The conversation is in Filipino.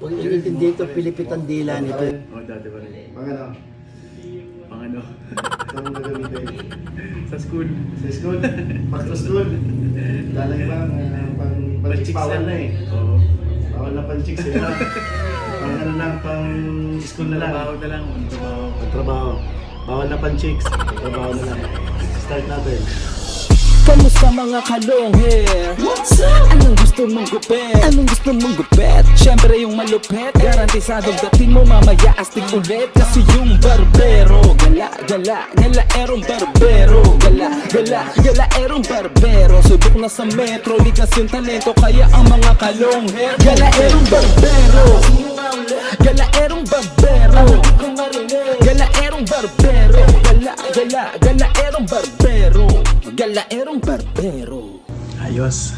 Huwag nyo intindihin ito, pilipit ang dila nito. Oo, dati pa rin. Pang ano? Pang ano? Saan mo gagamitin? Sa school. Sa school? Back to school? Lalay ba? Pang-chicks bawal na eh. Oo. Bawal na pang-chicks eh. Pang ano lang, pang-school na lang. Trabaho na lang. Trabaho. Pag-trabaho. Bawal na pang-chicks. Trabaho na lang. Start natin. Kamusta mga kalong hair? Anong gusto mong gupit? Anong gusto mong gupit? Siyempre yung malupit, garantisadong dating mo mamaya astig ulit. Kasi yung barbero Gala, gala, gala erong barbero Gala, gala, gala erong barbero Subok na sa metro, likas yung talento Kaya ang mga kalong hair Gala erong barbero Gala erong barbero Gala erong barbero Gala, gala, gala erong barbero Gala erong barbero. Ayos.